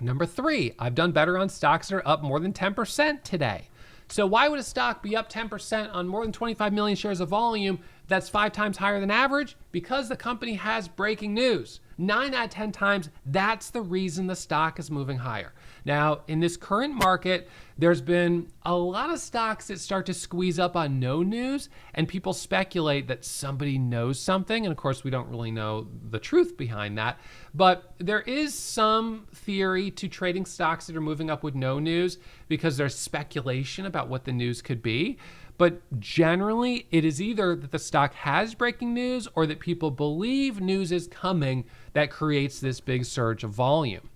Number 3, I've done better on stocks that are up more than 10% today. So why would a stock be up 10% on more than 25 million shares of volume that's 5 times higher than average? Because the company has breaking news. 9 out of 10 times, that's the reason the stock is moving higher. Now, in this current market, there's been a lot of stocks that start to squeeze up on no news, and people speculate that somebody knows something. And of course, we don't really know the truth behind that. But there is some theory to trading stocks that are moving up with no news because there's speculation about what the news could be. But generally, it is either that the stock has breaking news or that people believe news is coming that creates this big surge of volume.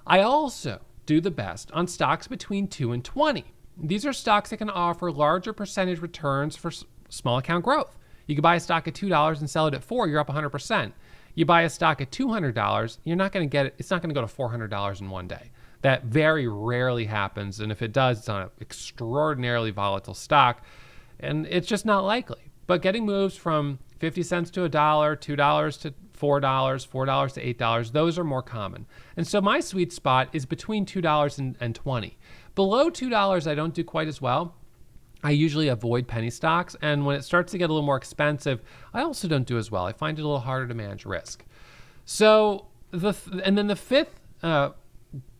I also do the best on stocks between 2 and 20. These are stocks that can offer larger percentage returns for small account growth. You can buy a stock at $2 and sell it at $4, you're up 100%. You buy a stock at $200, you're not going to get it. It's not going to go to $400 in one day. That very rarely happens, and if it does, it's on an extraordinarily volatile stock, and it's just not likely. But getting moves from 50 cents to $1, $2 to $4, $4 to $8, those are more common. And so my sweet spot is between $2 and $20. Below $2, I don't do quite as well. I usually avoid penny stocks, and when it starts to get a little more expensive, I also don't do as well. I find it a little harder to manage risk. So and then the fifth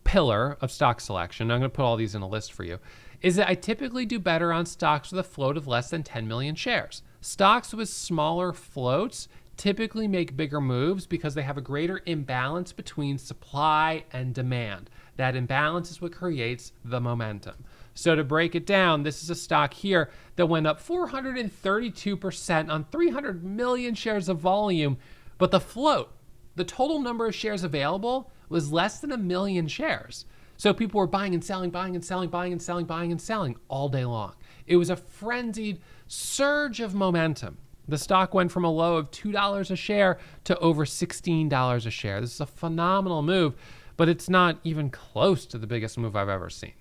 pillar of stock selection, I'm going to put all these in a list for you, is that I typically do better on stocks with a float of less than 10 million shares. Stocks with smaller floats typically make bigger moves because they have a greater imbalance between supply and demand. That imbalance is what creates the momentum. So to break it down, this is a stock here that went up 432% on 300 million shares of volume, but the float, the total number of shares available, was less than 1 million shares. So people were buying and selling, buying and selling, buying and selling, buying and selling all day long. It was a frenzied surge of momentum. The stock went from a low of $2 a share to over $16 a share. This is a phenomenal move, but it's not even close to the biggest move I've ever seen.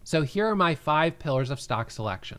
So here are my 5 pillars of stock selection.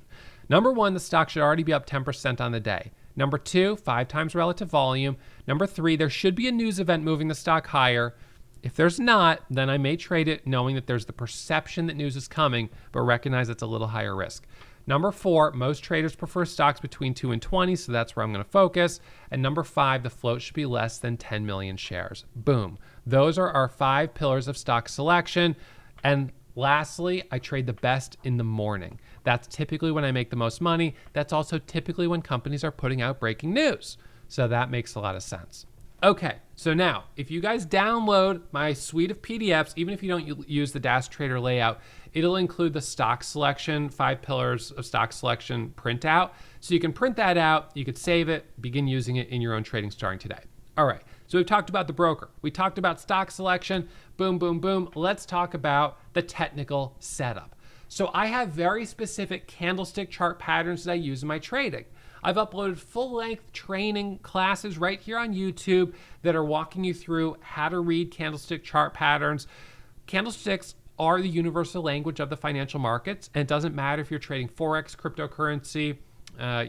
Number 1, the stock should already be up 10% on the day. Number 2, 5 times relative volume. Number 3, there should be a news event moving the stock higher. If there's not, then I may trade it knowing that there's the perception that news is coming, but recognize it's a little higher risk. Number 4, most traders prefer stocks between 2 and 20, so that's where I'm going to focus. And number 5, the float should be less than 10 million shares. Boom. Those are our 5 pillars of stock selection. And lastly, I trade the best in the morning. That's typically when I make the most money. That's also typically when companies are putting out breaking news. So that makes a lot of sense. Okay, so now, if you guys download my suite of PDFs, even if you don't use the Dash Trader layout, it'll include the stock selection, 5 pillars of stock selection printout. So you can print that out, you could save it, begin using it in your own trading starting today. All right, so we've talked about the broker. We talked about stock selection, boom, boom, boom. Let's talk about the technical setup. So I have very specific candlestick chart patterns that I use in my trading. I've uploaded full-length training classes right here on YouTube that are walking you through how to read candlestick chart patterns. Candlesticks are the universal language of the financial markets, and it doesn't matter if you're trading Forex, cryptocurrency,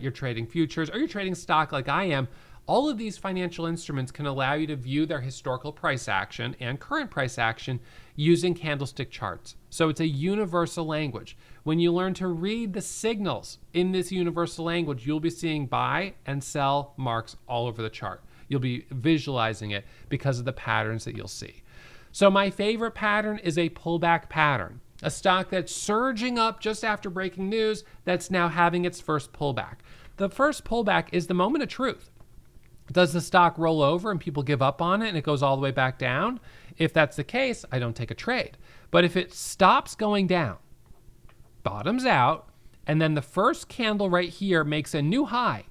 you're trading futures, or you're trading stock like I am. All of these financial instruments can allow you to view their historical price action and current price action using candlestick charts. So it's a universal language. When you learn to read the signals in this universal language, you'll be seeing buy and sell marks all over the chart. You'll be visualizing it because of the patterns that you'll see. So my favorite pattern is a pullback pattern, a stock that's surging up just after breaking news that's now having its first pullback. The first pullback is the moment of truth. Does the stock roll over and people give up on it and it goes all the way back down? If that's the case, I don't take a trade. But if it stops going down, bottoms out, and then the first candle right here makes a new high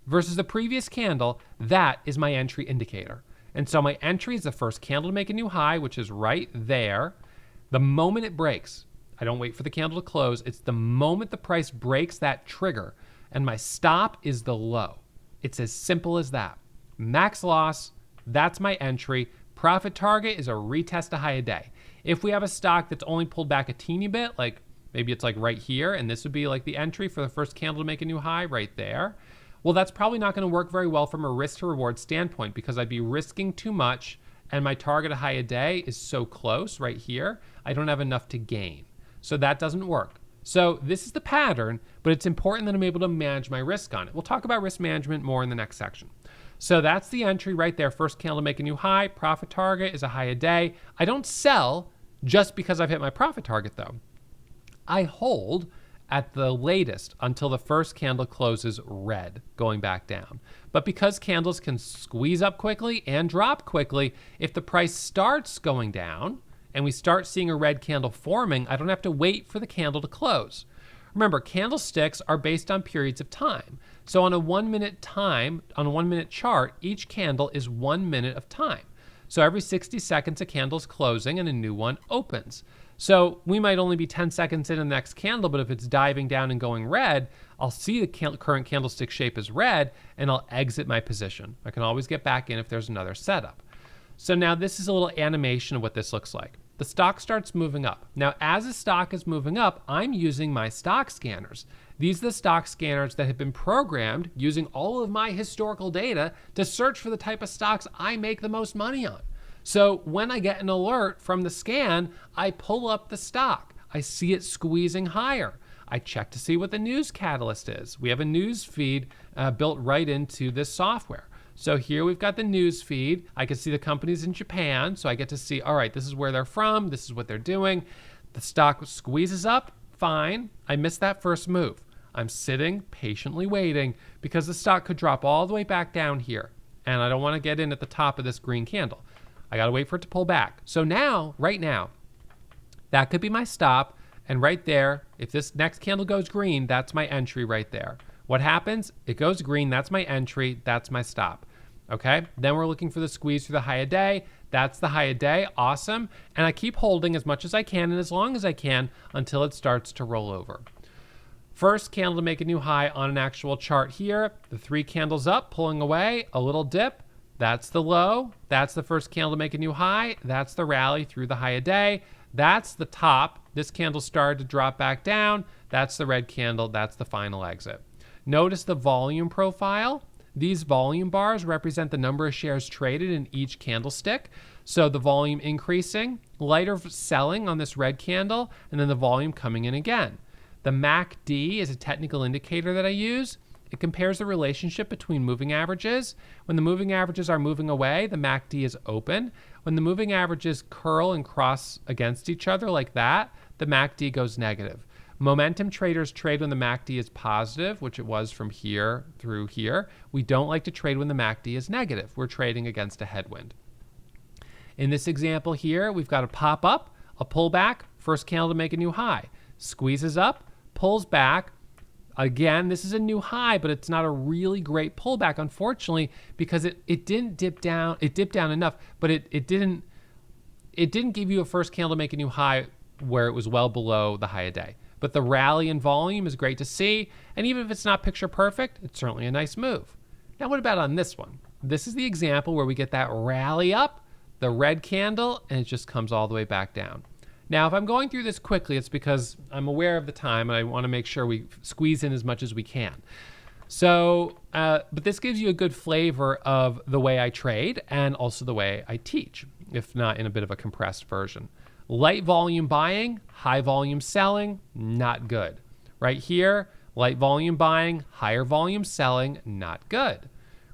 versus the previous candle, that is my entry indicator. And so my entry is the first candle to make a new high, which is right there. The moment it breaks, I don't wait for the candle to close. It's the moment the price breaks that trigger, and my stop is the low. It's as simple as that. Max loss, that's my entry. Profit target is a retest a high a day. If we have a stock that's only pulled back a teeny bit, like maybe it's like right here, and this would be like the entry for the first candle to make a new high right there, well, that's probably not going to work very well from a risk to reward standpoint because I'd be risking too much and my target a high a day is so close right here, I don't have enough to gain. So that doesn't work. So this is the pattern, but it's important that I'm able to manage my risk on it. We'll talk about risk management more in the next section. So that's the entry right there. First candle to make a new high. Profit target is a high a day. I don't sell just because I've hit my profit target though. I hold at the latest until the first candle closes red, going back down. But because candles can squeeze up quickly and drop quickly, if the price starts going down and we start seeing a red candle forming, I don't have to wait for the candle to close. Remember, candlesticks are based on periods of time. So on a 1 minute chart, each candle is 1 minute of time. So every 60 seconds, a candle's closing and a new one opens. So we might only be 10 seconds in the next candle, but if it's diving down and going red, I'll see the current candlestick shape is red and I'll exit my position. I can always get back in if there's another setup. So now this is a little animation of what this looks like. The stock starts moving up. Now, as the stock is moving up, I'm using my stock scanners. These are the stock scanners that have been programmed using all of my historical data to search for the type of stocks I make the most money on. So when I get an alert from the scan, I pull up the stock. I see it squeezing higher. I check to see what the news catalyst is. We have a news feed built right into this software. So here we've got the news feed. I can see the companies in Japan, so I get to see, all right, this is where they're from, this is what they're doing. The stock squeezes up, fine. I missed that first move. I'm sitting, patiently waiting, because the stock could drop all the way back down here, and I don't want to get in at the top of this green candle. I got to wait for it to pull back. So now, right now, that could be my stop, and right there, if this next candle goes green, that's my entry right there. What happens? It goes green, that's my entry, that's my stop. Okay, then we're looking for the squeeze through the high of day. That's the high of day, awesome. And I keep holding as much as I can and as long as I can until it starts to roll over. First candle to make a new high on an actual chart here. The 3 candles up, pulling away, a little dip. That's the low. That's the first candle to make a new high. That's the rally through the high of day. That's the top. This candle started to drop back down. That's the red candle. That's the final exit. Notice the volume profile. These volume bars represent the number of shares traded in each candlestick. So the volume increasing, lighter selling on this red candle, and then the volume coming in again. The MACD is a technical indicator that I use. It compares the relationship between moving averages. When the moving averages are moving away, the MACD is open. When the moving averages curl and cross against each other like that, the MACD goes negative. Momentum traders trade when the MACD is positive, which it was from here through here. We don't like to trade when the MACD is negative. We're trading against a headwind. In this example here, we've got a pop up, a pullback, first candle to make a new high. Squeezes up, pulls back. Again, this is a new high, but it's not a really great pullback, unfortunately, because it didn't dip down. It dipped down enough, but it didn't give you a first candle to make a new high where it was well below the high of day. But the rally in volume is great to see, and even if it's not picture perfect, it's certainly a nice move. Now, what about on this one? This is the example where we get that rally up, the red candle, and it just comes all the way back down. Now, if I'm going through this quickly, it's because I'm aware of the time, and I want to make sure we squeeze in as much as we can. So, but this gives you a good flavor of the way I trade and also the way I teach, if not in a bit of a compressed version. Light volume buying, high volume selling, not good. Right here, light volume buying, higher volume selling, not good.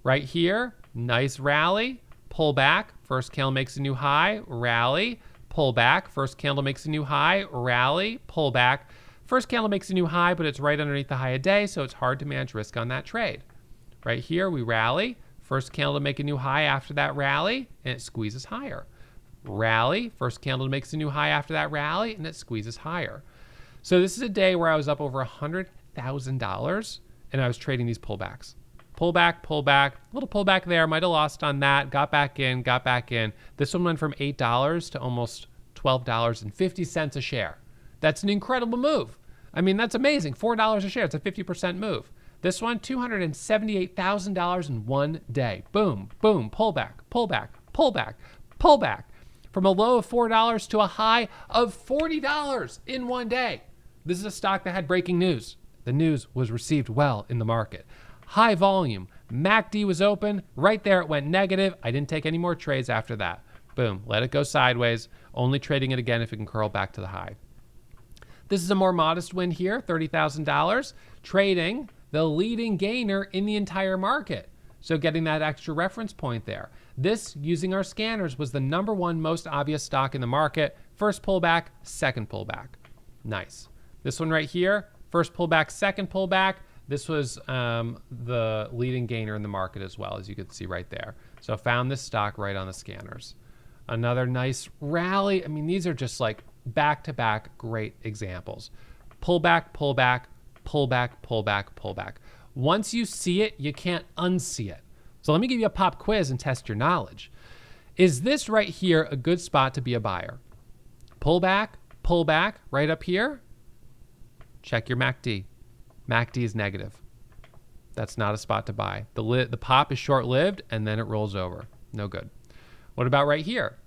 Right here, nice rally, pull back, first candle makes a new high, rally, pull back, first candle makes a new high, rally, pull back. First candle makes a new high, but it's right underneath the high of day, so it's hard to manage risk on that trade. Right here, we rally, first candle to make a new high after that rally, and it squeezes higher. Rally, first candle makes a new high after that rally, and it squeezes higher. So this is a day where I was up over $100,000, and I was trading these pullbacks. Pullback, pullback, little pullback there, might have lost on that, got back in. This one went from $8 to almost $12.50 a share. That's an incredible move. I mean, that's amazing, $4 a share, it's a 50% move. This one, $278,000 in one day. Boom, boom, pullback, pullback, pullback, pullback. From a low of $4 to a high of $40 in one day. This is a stock that had breaking news. The news was received well in the market. High volume. MACD was open. Right there it went negative. I didn't take any more trades after that. Boom. Let it go sideways. Only trading it again if it can curl back to the high. This is a more modest win here, $30,000. Trading the leading gainer in the entire market. So getting that extra reference point there. This, using our scanners, was the #1 most obvious stock in the market. First pullback, second pullback. Nice. This one right here, first pullback, second pullback. This was the leading gainer in the market as well, as you can see right there. So found this stock right on the scanners. Another nice rally. I mean, these are just like back-to-back great examples. Pullback, pullback, pullback, pullback, pullback. Once you see it, you can't unsee it. So let me give you a pop quiz and test your knowledge. Is this right here a good spot to be a buyer? Pullback, pullback, right up here. Check your MACD. MACD is negative. That's not a spot to buy. The pop is short-lived, and then it rolls over. No good. What about right here?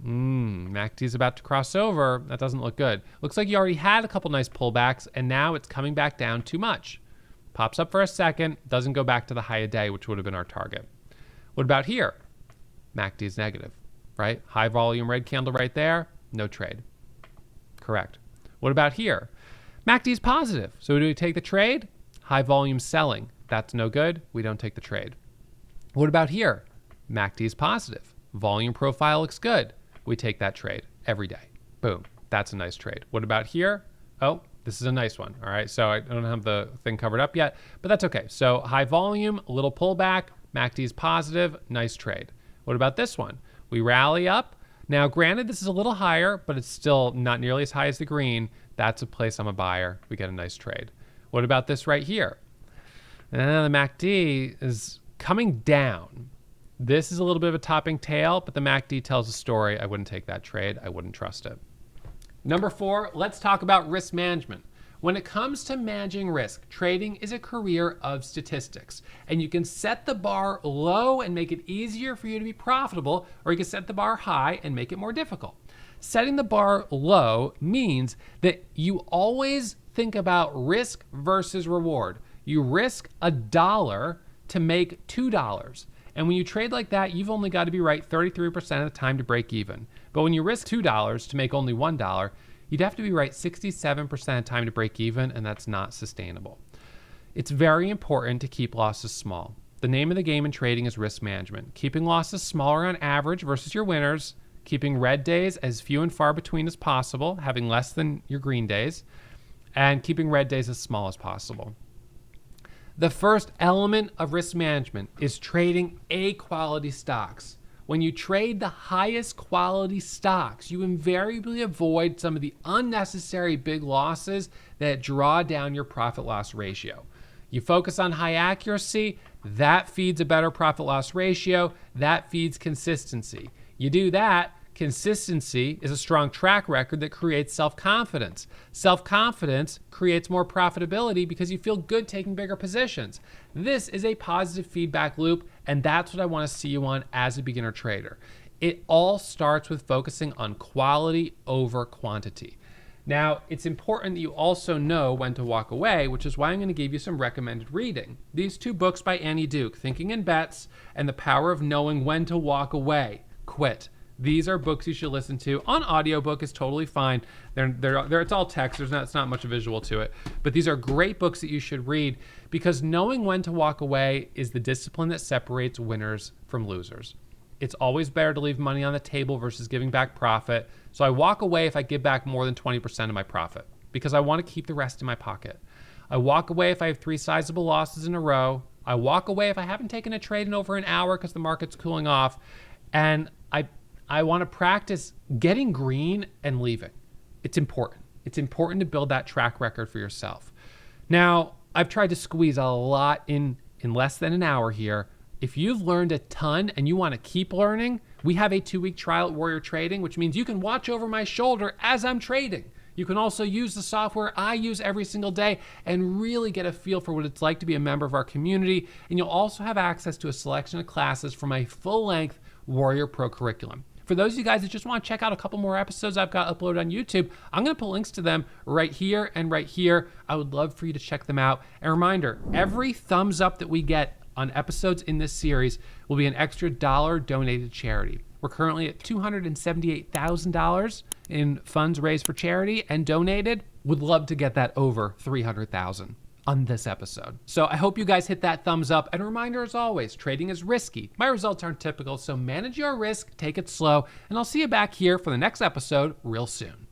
MACD is about to cross over. That doesn't look good. Looks like you already had a couple nice pullbacks, and now it's coming back down too much. Pops up for a second, doesn't go back to the high of day, which would have been our target. What about here? MACD is negative, right? High volume red candle right there, no trade. Correct. What about here? MACD is positive, so do we take the trade? High volume selling, that's no good, we don't take the trade. What about here? MACD is positive. Volume profile looks good. We take that trade every day. Boom. That's a nice trade. What about here? Oh, this is a nice one. All right. So I don't have the thing covered up yet, but that's okay. So high volume, a little pullback, MACD is positive, nice trade. What about this one? We rally up. Now, granted, this is a little higher, but it's still not nearly as high as the green. That's a place I'm a buyer. We get a nice trade. What about this right here? The MACD is coming down. This is a little bit of a topping tail, but the MACD tells a story. I wouldn't take that trade. I wouldn't trust it. Number 4, let's talk about risk management. When it comes to managing risk, trading is a career of statistics, and you can set the bar low and make it easier for you to be profitable, or you can set the bar high and make it more difficult. Setting the bar low means that you always think about risk versus reward. You risk $1 to make $2. And when you trade like that, you've only got to be right 33% of the time to break even. But when you risk $2 to make only $1, you'd have to be right 67% of the time to break even, and that's not sustainable. It's very important to keep losses small. The name of the game in trading is risk management. Keeping losses smaller on average versus your winners, keeping red days as few and far between as possible, having less than your green days, and keeping red days as small as possible. The first element of risk management is trading A-quality stocks. When you trade the highest quality stocks, you invariably avoid some of the unnecessary big losses that draw down your profit-loss ratio. You focus on high accuracy, that feeds a better profit-loss ratio, that feeds consistency. You do that, consistency is a strong track record that creates self-confidence. Self-confidence creates more profitability because you feel good taking bigger positions. This is a positive feedback loop, and that's what I want to see you on as a beginner trader. It all starts with focusing on quality over quantity. Now, it's important that you also know when to walk away, which is why I'm going to give you some recommended reading. These 2 books by Annie Duke, Thinking in Bets and The Power of Knowing When to Walk Away, Quit. These are books you should listen to. On audiobook is totally fine. It's all text. It's not much visual to it. But these are great books that you should read because knowing when to walk away is the discipline that separates winners from losers. It's always better to leave money on the table versus giving back profit. So I walk away if I give back more than 20% of my profit because I want to keep the rest in my pocket. I walk away if I have 3 sizable losses in a row. I walk away if I haven't taken a trade in over an hour because the market's cooling off. And I want to practice getting green and leaving. It's important. It's important to build that track record for yourself. Now, I've tried to squeeze a lot in less than an hour here. If you've learned a ton and you want to keep learning, we have a 2-week trial at Warrior Trading, which means you can watch over my shoulder as I'm trading. You can also use the software I use every single day and really get a feel for what it's like to be a member of our community. And you'll also have access to a selection of classes from my full-length Warrior Pro curriculum. For those of you guys that just want to check out a couple more episodes I've got uploaded on YouTube, I'm going to put links to them right here and right here. I would love for you to check them out. And reminder, every thumbs up that we get on episodes in this series will be an extra $1 donated to charity. We're currently at $278,000 in funds raised for charity and donated. Would love to get that over $300,000 on this episode. So I hope you guys hit that thumbs up. And a reminder, as always, trading is risky. My results aren't typical, so manage your risk, take it slow, and I'll see you back here for the next episode real soon.